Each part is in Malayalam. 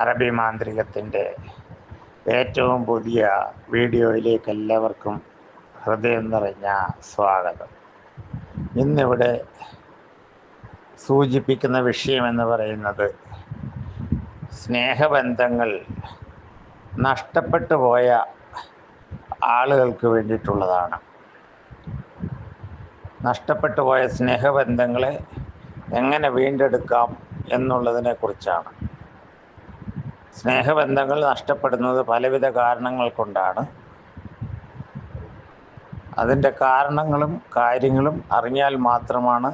അറബി മാന്ത്രികത്തിൻ്റെ ഏറ്റവും പുതിയ വീഡിയോയിലേക്ക് എല്ലാവർക്കും ഹൃദയം നിറഞ്ഞ സ്വാഗതം. ഇന്നിവിടെ സൂചിപ്പിക്കുന്ന വിഷയമെന്ന് പറയുന്നത് സ്നേഹബന്ധങ്ങൾ നഷ്ടപ്പെട്ടു പോയ ആളുകൾക്ക് വേണ്ടിയിട്ടുള്ളതാണ്. നഷ്ടപ്പെട്ടു പോയ സ്നേഹബന്ധങ്ങളെ എങ്ങനെ വീണ്ടെടുക്കാം എന്നുള്ളതിനെക്കുറിച്ചാണ്. സ്നേഹബന്ധങ്ങൾ നഷ്ടപ്പെടുന്നത് പലവിധ കാരണങ്ങൾ കൊണ്ടാണ്. അതിൻ്റെ കാരണങ്ങളും കാര്യങ്ങളും അറിഞ്ഞാൽ മാത്രമാണ്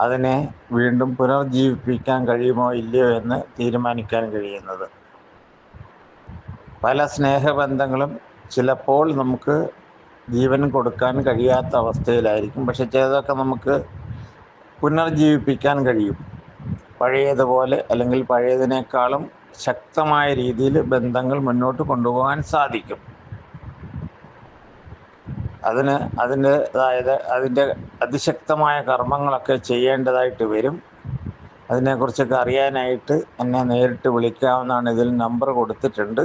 അതിനെ വീണ്ടും പുനർജീവിപ്പിക്കാൻ കഴിയുമോ ഇല്ലയോ എന്ന് തീരുമാനിക്കാൻ കഴിയുന്നത്. പല സ്നേഹബന്ധങ്ങളും ചിലപ്പോൾ നമുക്ക് ജീവൻ കൊടുക്കാൻ കഴിയാത്ത അവസ്ഥയിലായിരിക്കും. പക്ഷെ ചിലതൊക്കെ നമുക്ക് പുനർജീവിപ്പിക്കാൻ കഴിയും. പഴയതുപോലെ അല്ലെങ്കിൽ പഴയതിനേക്കാളും ശക്തമായ രീതിയിൽ ബന്ധങ്ങൾ മുന്നോട്ട് കൊണ്ടുപോകാൻ സാധിക്കും. അതിൻ്റെ അതിശക്തമായ കർമ്മങ്ങളൊക്കെ ചെയ്യേണ്ടതായിട്ട് വരും. അതിനെക്കുറിച്ചൊക്കെ അറിയാനായിട്ട് എന്നെ നേരിട്ട് വിളിക്കാവുന്നതാണ്. ഇതിൽ നമ്പർ കൊടുത്തിട്ടുണ്ട്.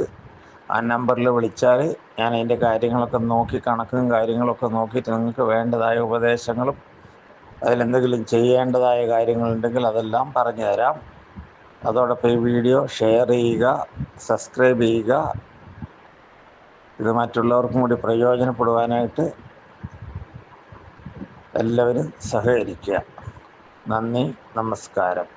ആ നമ്പറിൽ വിളിച്ചാൽ ഞാൻ അതിൻ്റെ കാര്യങ്ങളൊക്കെ നോക്കി, കണക്കും കാര്യങ്ങളൊക്കെ നോക്കിയിട്ട് നിങ്ങൾക്ക് വേണ്ടതായ ഉപദേശങ്ങളും അതിലെന്തെങ്കിലും ചെയ്യേണ്ടതായ കാര്യങ്ങളുണ്ടെങ്കിൽ അതെല്ലാം പറഞ്ഞു തരാം. അതോടൊപ്പം ഈ വീഡിയോ ഷെയർ ചെയ്യുക, സബ്സ്ക്രൈബ് ചെയ്യുക. ഇത് മറ്റുള്ളവർക്കും കൂടി പ്രയോജനപ്പെടുവാനായിട്ട് എല്ലാവരും സഹകരിക്കുക. നന്ദി, നമസ്കാരം.